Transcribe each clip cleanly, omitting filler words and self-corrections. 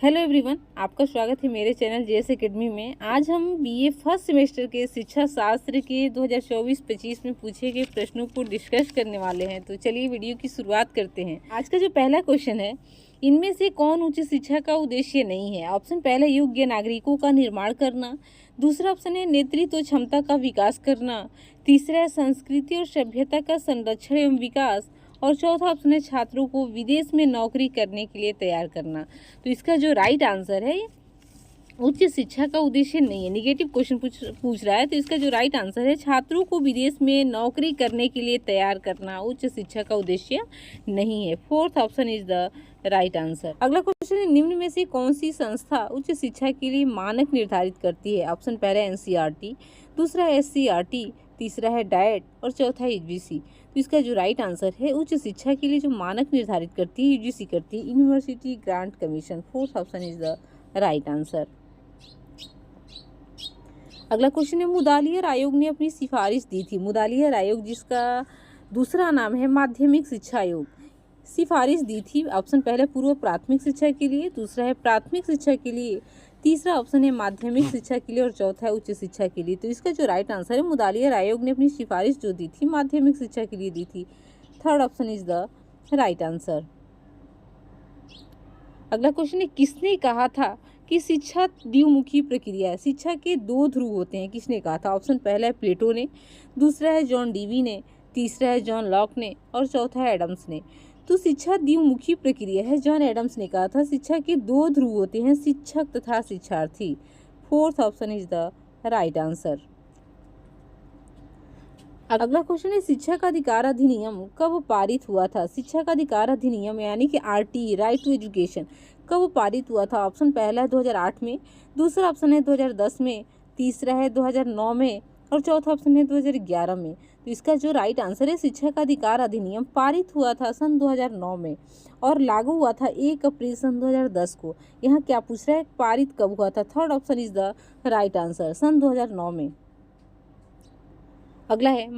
Hello everyone, आपका स्वागत है मेरे चैनल जेएस एकेडमी में। आज हम बीए फर्स्ट सेमेस्टर के शिक्षा शास्त्र के 2024-25 में पूछे गए प्रश्नों को डिस्कस करने वाले हैं। तो चलिए वीडियो की शुरुआत करते हैं। आज का जो पहला क्वेश्चन है, इनमें से कौन उच्च शिक्षा का उद्देश्य नहीं है? ऑप्शन पहला, योग्य नागरिकों का निर्माण करना। दूसरा ऑप्शन है नेतृत्व क्षमता का विकास करना। तीसरा है संस्कृति और सभ्यता का संरक्षण एवं विकास। और चौथा ऑप्शन है छात्रों को विदेश में नौकरी करने के लिए तैयार करना। तो इसका जो राइट आंसर है, उच्च शिक्षा का उद्देश्य नहीं है। निगेटिव क्वेश्चन पूछ रहा है, तो इसका जो राइट आंसर है छात्रों को विदेश में नौकरी करने के लिए तैयार करना उच्च शिक्षा का उद्देश्य नहीं है। Fourth option is the right answer. अगला क्वेश्चन है, निम्न में से कौन सी संस्था उच्च शिक्षा के लिए मानक निर्धारित करती है? ऑप्शन पहला एनसीईआरटी, दूसरा है एससीईआरटी, तीसरा है डाइट और चौथा है यूजीसी। तो इसका जो राइट आंसर है, उच्च शिक्षा के लिए जो मानक निर्धारित करती है यूजीसी करती है, university grant commission. Fourth option is the right answer. अगला क्वेश्चन है, मुदालियर आयोग ने अपनी सिफारिश दी थी। मुदालियर आयोग, जिसका दूसरा नाम है माध्यमिक शिक्षा आयोग, सिफारिश दी थी। ऑप्शन पहले पूर्व प्राथमिक शिक्षा के लिए, दूसरा है प्राथमिक शिक्षा के लिए, तीसरा ऑप्शन है माध्यमिक शिक्षा के लिए और चौथा है उच्च शिक्षा के लिए। तो इसका जो राइट आंसर है, मुदालियर आयोग ने अपनी सिफारिश जो दी थी माध्यमिक शिक्षा के लिए दी थी। Third option is the right answer. अगला क्वेश्चन है, किसने कहा था कि शिक्षा द्विमुखी प्रक्रिया है? शिक्षा के दो ध्रुव होते हैं, किसने कहा था? ऑप्शन पहला है प्लेटो ने, दूसरा है जॉन डीवी ने, तीसरा है जॉन लॉक ने और चौथा है एडम्स ने। तो शिक्षा द्विमुखी प्रक्रिया है, जॉन एडम्स ने कहा था। शिक्षा के दो ध्रुव होते हैं, शिक्षक तथा शिक्षार्थी। Fourth option is the right answer. अगला क्वेश्चन है, शिक्षा का अधिकार अधिनियम कब पारित हुआ था? शिक्षा का अधिकार अधिनियम यानी कि आरटी, राइट टू एजुकेशन, कब पारित हुआ था? ऑप्शन पहला है 2008 में, दूसरा ऑप्शन है 2010 में, तीसरा है 2009 में और चौथा ऑप्शन है 2011 में। तो इसका जो राइट आंसर है, शिक्षा का अधिकार अधिनियम पारित हुआ था सन 2009 में और लागू हुआ था 1 अप्रैल सन 2010 को। यहाँ क्या पूछ रहा है, पारित कब हुआ था? Third option is the right answer, सन 2009 में। अगला है,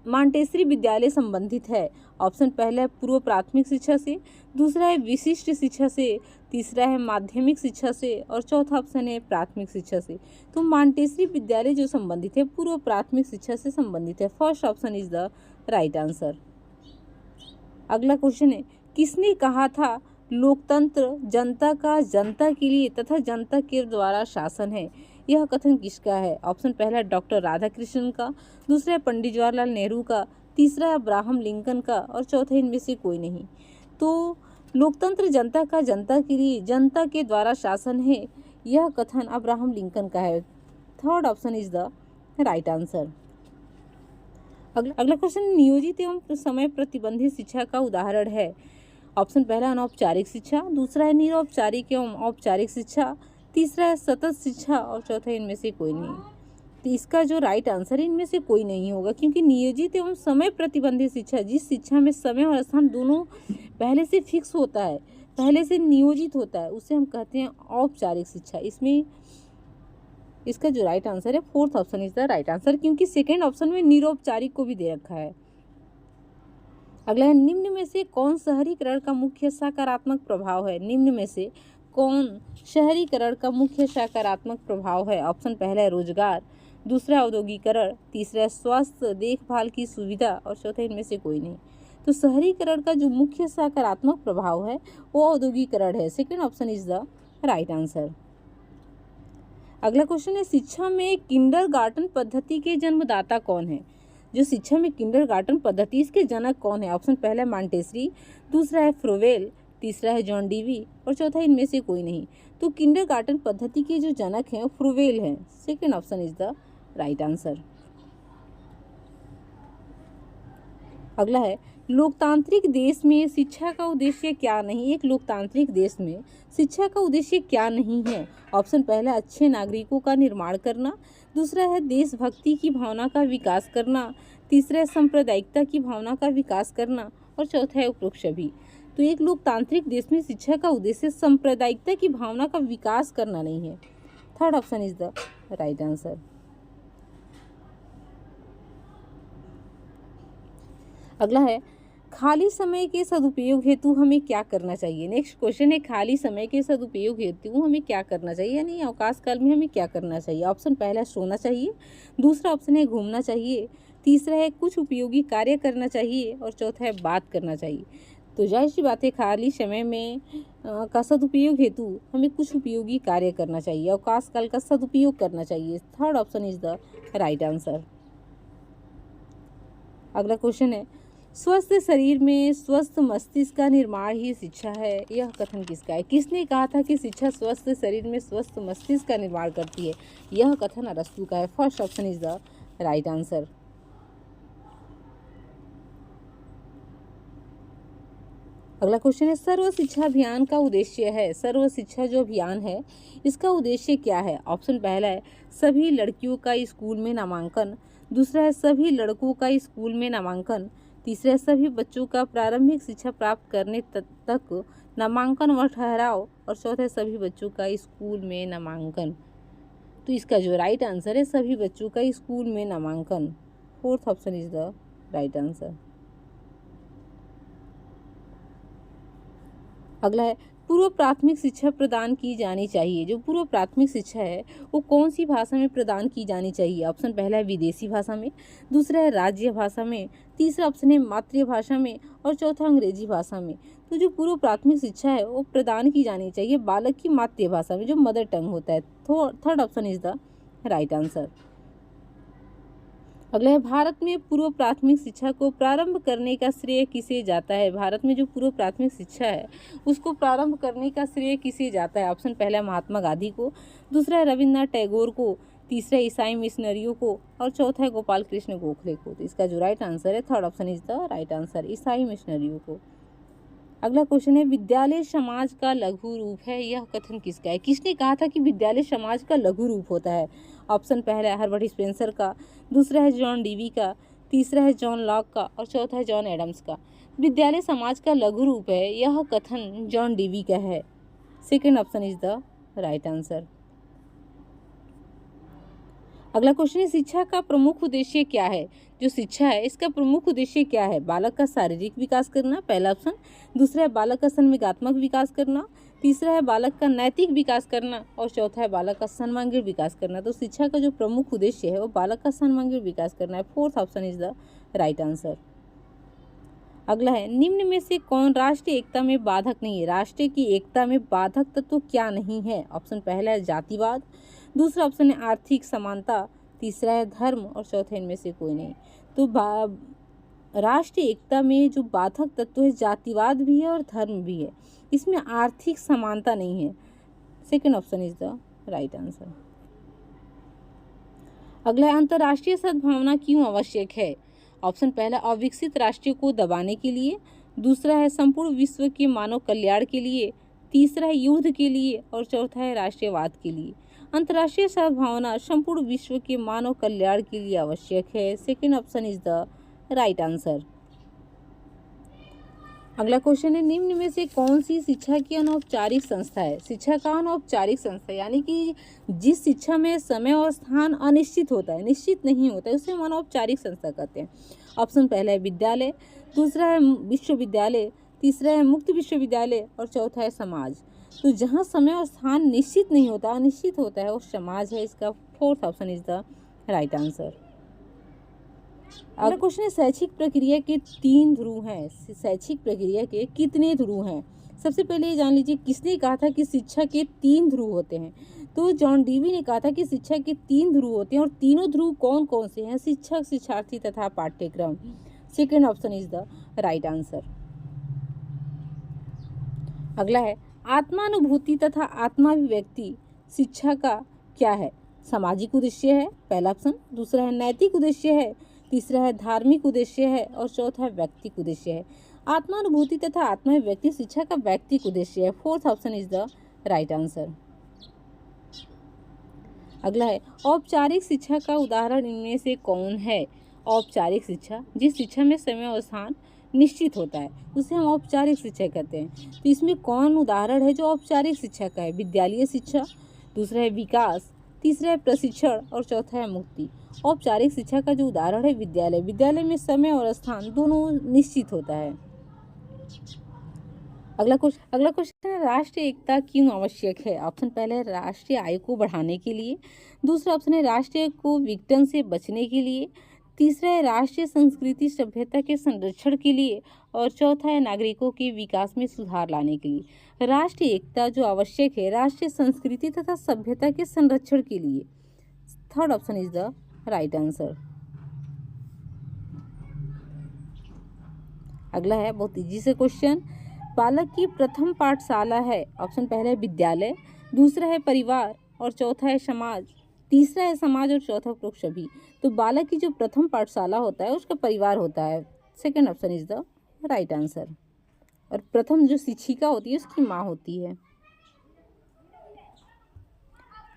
मांटेसरी विद्यालय संबंधित है। ऑप्शन पहला है पूर्व प्राथमिक शिक्षा से, दूसरा है विशिष्ट शिक्षा से, तीसरा है माध्यमिक शिक्षा से और चौथा ऑप्शन है प्राथमिक शिक्षा से। तो मांटेसरी विद्यालय जो संबंधित है पूर्व प्राथमिक शिक्षा से संबंधित है। First option is the right answer. अगला क्वेश्चन है, किसने कहा था लोकतंत्र जनता का जनता के लिए तथा जनता के द्वारा शासन है? यह कथन किसका है? ऑप्शन पहला डॉक्टर राधाकृष्णन का, दूसरा है पंडित जवाहरलाल नेहरू का, तीसरा है अब्राहम लिंकन का और चौथा इनमें से कोई नहीं। तो लोकतंत्र जनता का जनता के लिए जनता के द्वारा शासन है, यह कथन अब्राहम लिंकन का है। Third option is the right answer. अगला क्वेश्चन, नियोजित एवं समय प्रतिबंधित शिक्षा का उदाहरण है। ऑप्शन पहला अनौपचारिक शिक्षा, दूसरा है निरौपचारिक एवं औपचारिक शिक्षा, तीसरा है सतत शिक्षा और चौथा इनमें से कोई नहीं। तो इसका जो राइट आंसर है, इनमें से कोई नहीं होगा, क्योंकि नियोजित एवं समय प्रतिबंधित शिक्षा, जिस शिक्षा में समय और स्थान दोनों पहले से फिक्स होता है, पहले से नियोजित होता है, उसे हम कहते हैं औपचारिक शिक्षा। इसमें इसका जो राइट आंसर है, fourth option is the right answer, क्योंकि सेकेंड ऑप्शन में निरौपचारिक को भी दे रखा है। अगला है, निम्न में से कौन शहरीकरण का मुख्य सकारात्मक प्रभाव है? निम्न में से कौन शहरीकरण का मुख्य सकारात्मक प्रभाव है? ऑप्शन पहला है रोजगार, दूसरा औद्योगिकरण, तीसरा है स्वास्थ्य देखभाल की सुविधा और चौथा इनमें से कोई नहीं। तो शहरीकरण का जो मुख्य सकारात्मक प्रभाव है वो औद्योगिकरण है। Second option is the right answer. अगला क्वेश्चन है, शिक्षा में किंडरगार्टन पद्धति के जन्मदाता कौन है? जो शिक्षा में किंडरगार्टन पद्धति, इसके जनक कौन है? ऑप्शन पहला है मांटेसरी, दूसरा है फ्रोवेल, तीसरा है जॉन डीवी और चौथा इनमें से कोई नहीं। तो किंडरगार्टन पद्धति के जो जनक हैं फ्रोवेल हैं। Second option is the right answer. अगला है, लोकतांत्रिक देश में शिक्षा का उद्देश्य क्या नहीं? एक लोकतांत्रिक देश में शिक्षा का उद्देश्य क्या नहीं है? ऑप्शन पहला अच्छे नागरिकों का निर्माण करना, दूसरा है देशभक्ति की भावना का विकास करना, तीसरा है सांप्रदायिकता की भावना का विकास करना और चौथा है उपरोक्त सभी। तो एक लोकतांत्रिक देश में शिक्षा का उद्देश्य सांप्रदायिकता की भावना का विकास करना नहीं है। Third option is the right answer. अगला है, खाली समय के सदुपयोग हेतु हमें क्या करना चाहिए। नेक्स्ट क्वेश्चन है, खाली समय के सदुपयोग हेतु हमें क्या करना चाहिए, यानी अवकाश काल में हमें क्या करना चाहिए। ऑप्शन पहला सोना चाहिए, दूसरा ऑप्शन है घूमना चाहिए, तीसरा है कुछ उपयोगी कार्य करना चाहिए और चौथा है बात करना चाहिए। तो जाहिर सी बात है, खाली समय में का सदुपयोग हेतु हमें कुछ उपयोगी कार्य करना चाहिए, अवकाश काल का सदुपयोग करना चाहिए। Third option is the right answer. अगला क्वेश्चन है, स्वस्थ शरीर में स्वस्थ मस्तिष्क का निर्माण ही शिक्षा है, यह कथन किसका है। किसने कहा था कि शिक्षा स्वस्थ शरीर में स्वस्थ मस्तिष्क का निर्माण करती है, यह कथन अरस्तु का है। First option is the right answer. अगला क्वेश्चन है, सर्व शिक्षा अभियान का उद्देश्य है, सर्व शिक्षा जो अभियान है इसका उद्देश्य क्या है। ऑप्शन पहला है सभी लड़कियों का स्कूल में नामांकन, दूसरा है सभी लड़कों का स्कूल में नामांकन, तीसरा है सभी बच्चों का प्रारंभिक शिक्षा प्राप्त करने तक नामांकन व ठहराव, और चौथा है सभी बच्चों का स्कूल में नामांकन। तो इसका जो राइट आंसर है सभी बच्चों का स्कूल में नामांकन। Fourth option is the right answer. अगला है, पूर्व प्राथमिक शिक्षा प्रदान की जानी चाहिए, जो पूर्व प्राथमिक शिक्षा है वो कौन सी भाषा में प्रदान की जानी चाहिए। ऑप्शन पहला है विदेशी भाषा में, दूसरा है राज्य भाषा में, तीसरा ऑप्शन है मातृभाषा में और चौथा अंग्रेजी भाषा में। तो जो पूर्व प्राथमिक शिक्षा है वो प्रदान की जानी चाहिए बालक की मातृभाषा में, जो मदर टंग होता है। Third option is the right answer. अगला है, भारत में पूर्व प्राथमिक शिक्षा को प्रारंभ करने का श्रेय किसे जाता है। भारत में जो पूर्व प्राथमिक शिक्षा है उसको प्रारंभ करने का श्रेय किसे जाता है। ऑप्शन पहला महात्मा गांधी को, दूसरा है रविन्द्रनाथ टैगोर को, तीसरा ईसाई मिशनरियों को और चौथा है गोपाल कृष्ण गोखले को। तो इसका जो राइट आंसर है third option is the right answer, ईसाई मिशनरियों को। अगला क्वेश्चन है, विद्यालय समाज का लघु रूप है, यह कथन किसका है। किसने कहा था कि विद्यालय समाज का लघु रूप होता है। ऑप्शन पहला है हर्बर्ट स्पेंसर का, दूसरा है जॉन डीवी का, तीसरा है जॉन लॉक का और चौथा है जॉन एडम्स का। विद्यालय समाज का लघु रूप है, यह कथन जॉन डीवी का है। Second option is the right answer. अगला क्वेश्चन है, शिक्षा का प्रमुख उद्देश्य क्या है। जो शिक्षा है इसका प्रमुख उद्देश्य क्या है। बालक का शारीरिक विकास करना, पहला ऑप्शन, दूसरा है बालक का संवेगात्मक विकास करना, तीसरा है बालक का नैतिक विकास करना और चौथा है बालक का सर्वांगीण विकास करना। तो शिक्षा का जो प्रमुख उद्देश्य है वो बालक का सर्वांगीण विकास करना है। Fourth option is the right answer. अगला है, निम्न में से कौन राष्ट्रीय एकता में बाधक नहीं है। राष्ट्र की एकता में बाधक तत्व क्या नहीं है। ऑप्शन पहला है जातिवाद, दूसरा ऑप्शन है आर्थिक समानता, तीसरा है धर्म और चौथा इनमें से कोई नहीं। तो राष्ट्रीय एकता में जो बाधक तत्व है जातिवाद भी है और धर्म भी है, इसमें आर्थिक समानता नहीं है। Second option is the right answer. अगला, अंतर्राष्ट्रीय सद्भावना क्यों आवश्यक है। ऑप्शन पहला, अविकसित राष्ट्रों को दबाने के लिए, दूसरा है संपूर्ण विश्व के मानव कल्याण के लिए, तीसरा है युद्ध के लिए और चौथा है राष्ट्रीयवाद के लिए। अंतर्राष्ट्रीय सद्भावना संपूर्ण विश्व के मानव कल्याण के लिए आवश्यक है। Second option is the right answer. अगला क्वेश्चन है, निम्न में से कौन सी शिक्षा की अनौपचारिक संस्था है। शिक्षा का अनौपचारिक संस्था यानी कि जिस शिक्षा में समय और स्थान अनिश्चित होता है, निश्चित नहीं होता है, उसे हम अनौपचारिक संस्था कहते हैं। ऑप्शन पहला है विद्यालय, दूसरा है विश्वविद्यालय, तीसरा है मुक्त विश्वविद्यालय और चौथा है समाज। तो जहाँ समय और स्थान निश्चित नहीं होता, अनिश्चित होता है, वो समाज है। इसका fourth option is the right answer. अगला क्वेश्चन है, शैक्षिक प्रक्रिया के 3 ध्रुव हैं। शैक्षिक प्रक्रिया के कितने ध्रुव हैं। सबसे पहले ये जान लीजिए किसने कहा था कि शिक्षा के 3 ध्रुव होते हैं। तो जॉन डीवी ने कहा था कि शिक्षा के 3 ध्रुव होते हैं और तीनों ध्रुव कौन कौन से हैं। शिक्षक, शिक्षार्थी तथा पाठ्यक्रम। Second option is the right answer. अगला है, आत्मानुभूति तथा आत्माभिव्यक्ति शिक्षा का क्या है। सामाजिक उद्देश्य है, पहला ऑप्शन, दूसरा है नैतिक उद्देश्य है, तीसरा है धार्मिक उद्देश्य है और चौथा है व्यक्तिक उद्देश्य है। आत्मानुभूति तथा आत्माभिव्यक्ति शिक्षा का व्यक्तिक उद्देश्य है। Fourth option is the right answer. अगला है, औपचारिक शिक्षा का उदाहरण इनमें से कौन है। औपचारिक शिक्षा, जिस शिक्षा में समय और स्थान निश्चित होता है, उसे हम औपचारिक शिक्षा कहते हैं। तो इसमें कौन उदाहरण है जो औपचारिक शिक्षा का है। विद्यालय शिक्षा, दूसरा है विकास, तीसरा है प्रशिक्षण और चौथा है मुक्ति। औपचारिक शिक्षा का जो उदाहरण है विद्यालय, विद्यालय में समय और स्थान दोनों निश्चित होता है। अगला क्वेश्चन है, राष्ट्रीय एकता क्यों आवश्यक है? ऑप्शन पहले है राष्ट्रीय आय को बढ़ाने के लिए, दूसरा ऑप्शन है राष्ट्रीय को विघटन से बचने के लिए, तीसरा है राष्ट्रीय संस्कृति सभ्यता के संरक्षण के लिए, और चौथा है नागरिकों के विकास में सुधार लाने के लिए। राष्ट्रीय एकता जो आवश्यक है राष्ट्रीय संस्कृति तथा सभ्यता के संरक्षण के लिए। Third option is the right answer. अगला है बहुत इजी से क्वेश्चन, बालक की प्रथम पाठशाला है। ऑप्शन पहले है विद्यालय, दूसरा है परिवार, और चौथा है समाज, तीसरा है समाज, और चौथा उपरोक्त सभी। तो बालक की जो प्रथम पाठशाला होता है उसका परिवार होता है। Second option is the right answer. और प्रथम जो शिक्षिका होती है उसकी माँ होती है।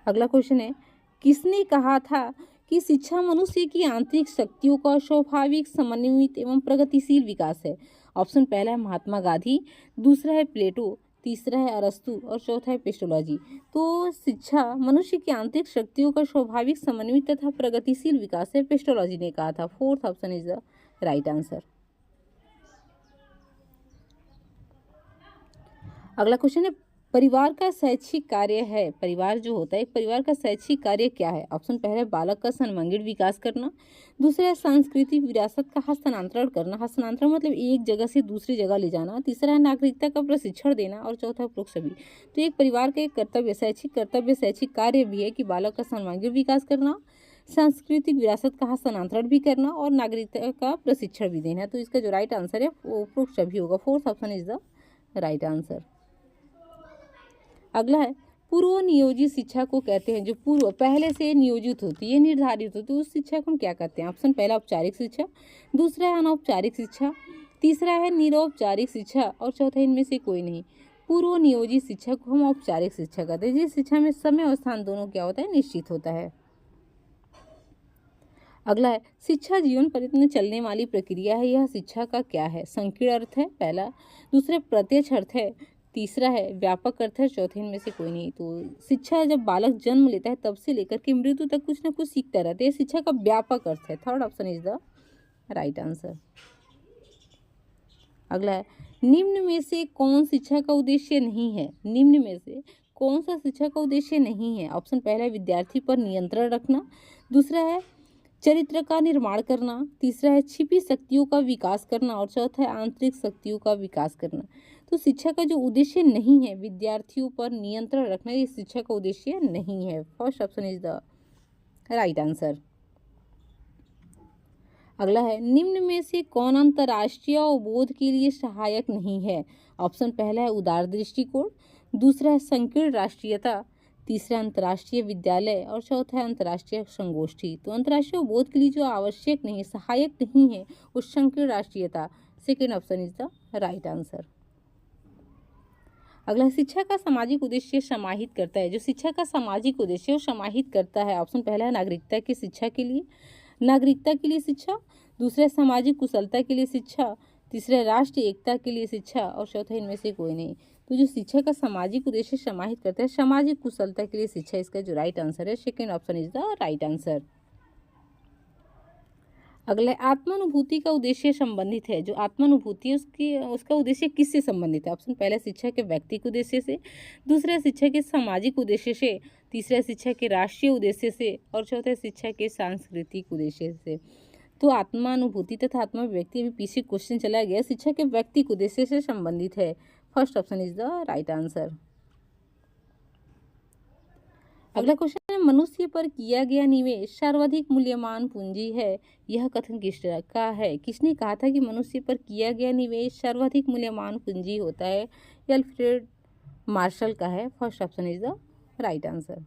अगला क्वेश्चन है, किसने कहा था कि शिक्षा मनुष्य की आंतरिक शक्तियों का स्वाभाविक समन्वित एवं प्रगतिशील विकास है? ऑप्शन पहला है महात्मा गांधी, दूसरा है प्लेटो, तीसरा है अरस्तु, और चौथा है पेस्टोलॉजी। तो शिक्षा मनुष्य की आंतरिक शक्तियों का स्वाभाविक समन्वित तथा प्रगतिशील विकास है, पेस्टोलॉजी ने कहा था। Fourth option is the right answer. अगला क्वेश्चन है, परिवार का शैक्षिक कार्य है, परिवार जो होता है परिवार का शैक्षिक कार्य क्या है? ऑप्शन पहले बालक का सर्वांगीण विकास करना, दूसरा है सांस्कृतिक विरासत का हस्तांतरण करना, हस्तांतरण मतलब एक जगह से दूसरी जगह ले जाना, तीसरा है नागरिकता का प्रशिक्षण देना, और चौथा उपरोक्त सभी। तो एक परिवार का एक शैक्षिक कार्य भी है कि बालक का सर्वांगीण विकास करना, सांस्कृतिक विरासत का हस्तांतरण भी करना, और नागरिकता का प्रशिक्षण भी देना। तो इसका जो राइट आंसर है वो उपरोक्त सभी होगा। Fourth option is the right answer. अगला है, पूर्व नियोजित शिक्षा को कहते हैं, जो पूर्व पहले से नियोजित होती है, निर्धारित होती है, उस शिक्षा को हम क्या कहते हैं? ऑप्शन पहला औपचारिक शिक्षा, दूसरा है अनौपचारिक शिक्षा, तीसरा है निरौपचारिक शिक्षा, और चौथा इनमें से कोई नहीं। पूर्व नियोजित शिक्षा को हम औपचारिक शिक्षा कहते हैं, जिस शिक्षा में समय और स्थान दोनों क्या होता है? निश्चित होता है। अगला है, शिक्षा जीवन पर्यंत में चलने वाली प्रक्रिया है, यह शिक्षा का क्या है? संकीर्ण अर्थ है पहला, दूसरा प्रत्यक्ष अर्थ है, तीसरा है व्यापक अर्थ है, चौथे इनमें से कोई नहीं। तो शिक्षा जब बालक जन्म लेता है तब से लेकर के मृत्यु तक कुछ ना कुछ सीखता रहता है, शिक्षा का व्यापक अर्थ है। Third option is the right answer. अगला है, निम्न में से कौन शिक्षा का उद्देश्य नहीं है? निम्न में से कौन सा शिक्षा का उद्देश्य नहीं है? ऑप्शन पहला है विद्यार्थी पर नियंत्रण रखना, दूसरा है चरित्र का निर्माण करना, तीसरा है छिपी शक्तियों का विकास करना, और चौथा है आंतरिक शक्तियों का विकास करना। तो शिक्षा का जो उद्देश्य नहीं है विद्यार्थियों पर नियंत्रण रखना, ये शिक्षा का उद्देश्य नहीं है। First option is the right answer. अगला है, निम्न में से कौन अंतर्राष्ट्रीय अवबोध के लिए सहायक नहीं है? ऑप्शन पहला है उदार दृष्टिकोण, दूसरा है संकीर्ण राष्ट्रीयता, तीसरा अंतर्राष्ट्रीय विद्यालय, और चौथा है अंतर्राष्ट्रीय संगोष्ठी। तो अंतर्राष्ट्रीय बोध के लिए जो आवश्यक नहीं, सहायक नहीं है, वो संकीर्ण राष्ट्रीयता। Second option is the right answer. अगला, शिक्षा का सामाजिक उद्देश्य समाहित करता है, जो शिक्षा का सामाजिक उद्देश्य वो समाहित करता है। ऑप्शन पहला है नागरिकता की शिक्षा के लिए, नागरिकता के लिए शिक्षा, दूसरा सामाजिक कुशलता के लिए शिक्षा, तीसरा राष्ट्रीय एकता के लिए शिक्षा, और चौथा इनमें से कोई नहीं। तो जो शिक्षा का सामाजिक उद्देश्य समाहित करता है सामाजिक कुशलता के लिए शिक्षा, इसका जो राइट आंसर है second option is the right answer. अगला, आत्मानुभूति का उद्देश्य संबंधित है, जो आत्मानुभूति है उसका उद्देश्य किससे संबंधित है? ऑप्शन पहला शिक्षा के व्यक्तिगत उद्देश्य से, दूसरा शिक्षा के सामाजिक उद्देश्य से, तीसरा शिक्षा के राष्ट्रीय उद्देश्य से, और चौथा शिक्षा के सांस्कृतिक उद्देश्य से। तो आत्मानुभूति तथा आत्मा व्यक्ति, अभी पीछे क्वेश्चन चला गया, शिक्षा के व्यक्तिगत उद्देश्य से संबंधित है। First option is the right answer. अगला क्वेश्चन है, मनुष्य पर किया गया निवेश सर्वाधिक मूल्यवान पूंजी है, यह कथन किसका है? किसने कहा था कि मनुष्य पर किया गया निवेश सर्वाधिक मूल्यवान पूंजी होता है? अल्फ्रेड मार्शल का है। First option is the right answer.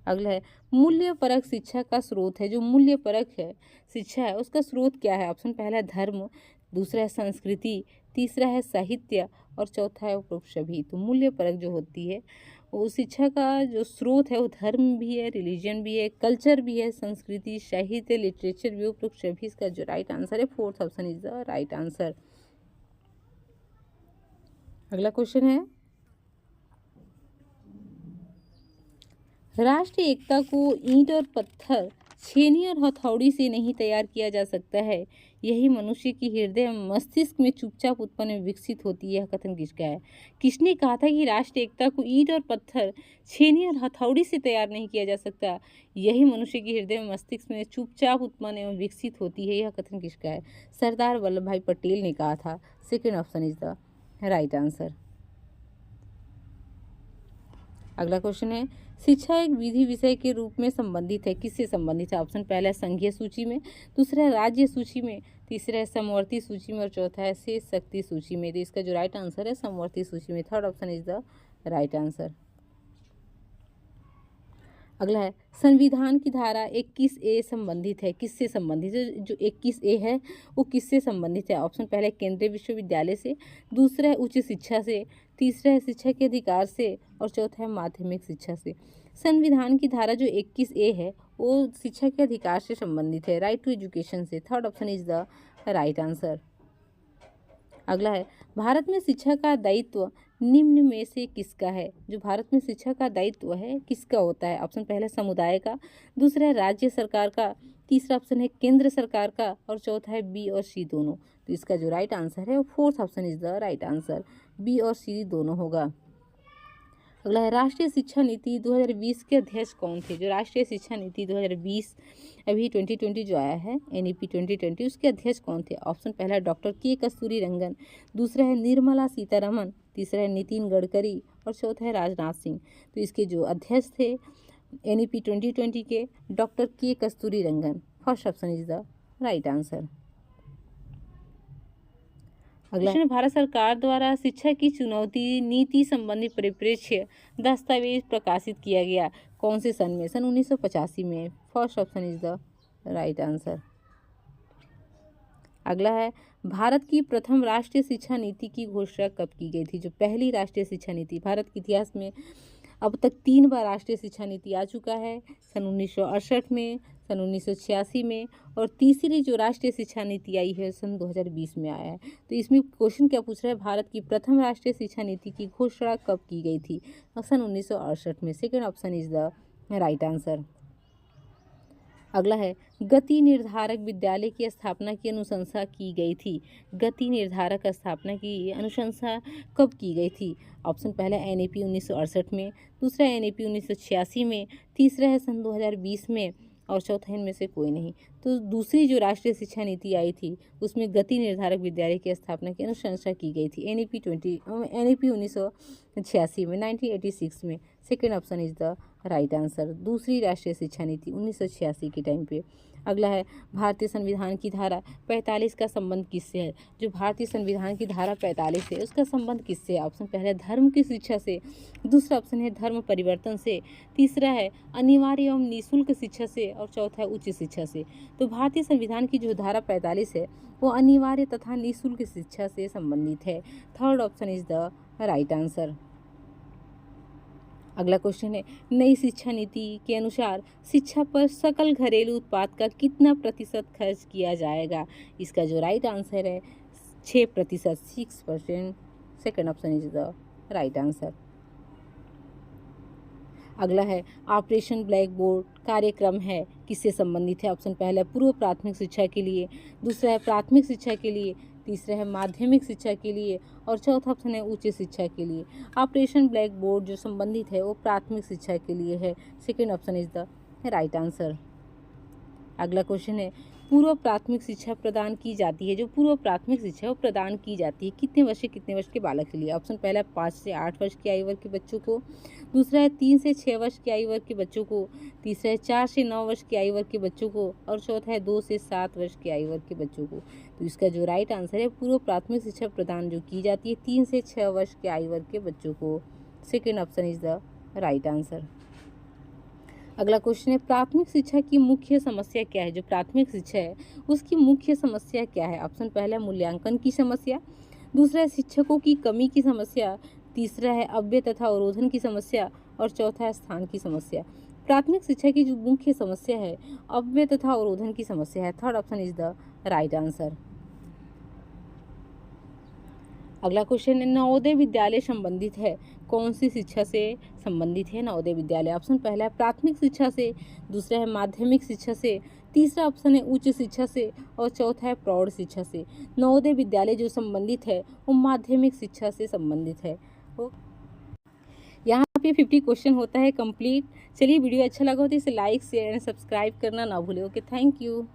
अगला है, मूल्य परक शिक्षा का स्रोत है, जो मूल्य परक है शिक्षा है उसका स्रोत क्या है? ऑप्शन पहला है धर्म, दूसरा है संस्कृति, तीसरा है साहित्य, और चौथा है उपरोक्त सभी। तो मूल्य परक जो होती है वो शिक्षा का जो स्रोत है वो धर्म भी है, रिलीजन भी है, कल्चर भी है, संस्कृति, साहित्य, लिटरेचर भी, उपरोक्त सभी। इसका जो राइट आंसर है fourth option is the right answer. अगला क्वेश्चन है, राष्ट्रीय एकता को ईंट और पत्थर, छेनी और हथौड़ी से नहीं तैयार किया जा सकता है, यही मनुष्य की हृदय मस्तिष्क में चुपचाप उत्पन्न एवं विकसित होती है। यह कथन किसका है? किसने कहा था कि राष्ट्रीय एकता को ईंट और पत्थर, छेनी और हथौड़ी से तैयार नहीं किया जा सकता? यही मनुष्य की हृदय मस्तिष्क में चुपचाप उत्पन्न एवं विकसित होती है। यह कथन किसका है? सरदार वल्लभ भाई पटेल ने कहा था। Second option is the right answer. अगला क्वेश्चन है, शिक्षा एक विधि विषय के रूप में संबंधित है, किससे संबंधित है? ऑप्शन पहला है संघीय सूची में, दूसरा है राज्य सूची में, तीसरा है समवर्ती सूची में और चौथा है शेष शक्ति सूची में। तो इसका जो राइट आंसर है समवर्ती सूची में। Third option is the right answer. अगला है, संविधान की धारा 21A संबंधित है, किससे संबंधित है? जो 21A है वो किससे संबंधित है? ऑप्शन पहले केंद्रीय विश्वविद्यालय से, दूसरा है उच्च शिक्षा से, तीसरा है शिक्षा के अधिकार से और चौथा है माध्यमिक शिक्षा से। संविधान की धारा जो 21A है वो शिक्षा के अधिकार से संबंधित है, राइट टू एजुकेशन से। Third option is the right answer. अगला है, भारत में शिक्षा का दायित्व निम्न में से किसका है? जो भारत में शिक्षा का दायित्व है किसका होता है? ऑप्शन पहला समुदाय का, दूसरा है राज्य सरकार का, तीसरा ऑप्शन है केंद्र सरकार का और चौथा है बी और सी दोनों। तो इसका जो राइट आंसर है वो fourth option is the right answer, B और सी दोनों होगा। अगला है, राष्ट्रीय शिक्षा नीति 2020 के अध्यक्ष कौन थे? जो राष्ट्रीय शिक्षा नीति 2020 अभी 2020 जो आया है NEP 2020 उसके अध्यक्ष कौन थे? ऑप्शन पहला डॉक्टर के कस्तूरी रंगन, दूसरा है निर्मला सीतारमन, तीसरा है नितिन गडकरी और चौथा है राजनाथ सिंह। तो इसके जो अध्यक्ष थे NEP 2020 के doctor K Kasturirangan. First option is the right answer. अगला है, भारत सरकार द्वारा शिक्षा की चुनौती नीति संबंधी परिप्रेक्ष्य दस्तावेज प्रकाशित किया गया कौन से सन में? सन 1985 में। First option is the right answer. अगला है, भारत की प्रथम राष्ट्रीय शिक्षा नीति की घोषणा कब की गई थी? जो पहली राष्ट्रीय शिक्षा नीति, भारत के इतिहास में अब तक 3 बार राष्ट्रीय शिक्षा नीति आ चुका है, सन 1968 में, सन 1986 में और तीसरी जो राष्ट्रीय शिक्षा नीति आई है सन 2020 में आया है। तो इसमें क्वेश्चन क्या पूछ रहा है? भारत की प्रथम राष्ट्रीय शिक्षा नीति की घोषणा कब की गई थी? सन 1968 में। Second option is the right answer. अगला है, गति निर्धारक विद्यालय की स्थापना की अनुशंसा की गई थी। गति निर्धारक स्थापना की अनुशंसा कब की गई थी? ऑप्शन पहला NEP 1968 में, दूसरा NEP 1986 में, तीसरा है सन 2020 में और चौथा इनमें से कोई नहीं। तो दूसरी जो राष्ट्रीय शिक्षा नीति आई थी उसमें गति निर्धारक विद्यालय की स्थापना की अनुशंसा की गई थी NEP 1986 में, 1986 में। Second option is the right answer, दूसरी राष्ट्रीय शिक्षा नीति 1986 के टाइम पे। अगला है, भारतीय संविधान की धारा 45 का संबंध किससे है? जो भारतीय संविधान की धारा 45 है उसका संबंध किससे है? ऑप्शन पहला धर्म की शिक्षा से, दूसरा ऑप्शन है धर्म परिवर्तन से, तीसरा है अनिवार्य एवं निःशुल्क शिक्षा से और चौथा है उच्च शिक्षा से। तो भारतीय संविधान की जो धारा 45 है वो अनिवार्य तथा निःशुल्क शिक्षा से संबंधित है। Third option is the right answer. अगला क्वेश्चन है, नई शिक्षा नीति के अनुसार शिक्षा पर सकल घरेलू उत्पाद का कितना प्रतिशत खर्च किया जाएगा? इसका जो राइट आंसर है 6%, 6%। Second option is the right answer. अगला है, ऑपरेशन ब्लैक बोर्ड कार्यक्रम है किससे संबंधित है? ऑप्शन पहला पूर्व प्राथमिक शिक्षा के लिए, दूसरा है प्राथमिक शिक्षा के लिए, तीसरा है माध्यमिक शिक्षा के लिए और चौथा ऑप्शन है उच्च शिक्षा के लिए। ऑपरेशन ब्लैक बोर्ड जो संबंधित है वो प्राथमिक शिक्षा के लिए है। Second option is the right answer. अगला क्वेश्चन है, पूर्व प्राथमिक शिक्षा प्रदान की जाती है। जो पूर्व प्राथमिक शिक्षा है वो प्रदान की जाती है कितने वर्ष के बालक के लिए? ऑप्शन पहला 5 से 8 वर्ष की आयु वर्ग के बच्चों को, दूसरा है 3 से 6 वर्ष की आयु वर्ग के बच्चों को, तीसरा है 4 से 9 वर्ष की आयु वर्ग के बच्चों को और चौथा है 2 से 7 वर्ष की आयु वर्ग के बच्चों को। तो इसका जो राइट आंसर है पूर्व प्राथमिक शिक्षा प्रदान जो की जाती है 3 से 6 वर्ष के आयु वर्ग के बच्चों को। Second option is the right answer. अगला क्वेश्चन है, प्राथमिक शिक्षा की मुख्य समस्या क्या है? जो प्राथमिक शिक्षा है उसकी मुख्य समस्या क्या है? ऑप्शन पहला मूल्यांकन की समस्या, दूसरा है शिक्षकों की कमी की समस्या, तीसरा है अव्यय तथा अवरोधन की समस्या और चौथा है स्थान की समस्या। प्राथमिक शिक्षा की जो मुख्य समस्या है अव्यय तथा अवरोधन की समस्या है। Third option is the right answer. अगला क्वेश्चन है, नवोदय विद्यालय संबंधित है कौन सी शिक्षा से संबंधित है? नवोदय विद्यालय ऑप्शन पहला है प्राथमिक शिक्षा से, दूसरा है माध्यमिक शिक्षा से, तीसरा ऑप्शन है उच्च शिक्षा से और चौथा है प्रौढ़ शिक्षा से। नवोदय विद्यालय जो संबंधित है वो माध्यमिक शिक्षा से संबंधित है। यहाँ पे 50 क्वेश्चन होता है कंप्लीट। चलिए वीडियो अच्छा लगा हो तो इसे लाइक शेयर एंड सब्सक्राइब करना ना भूले। Okay, thank you.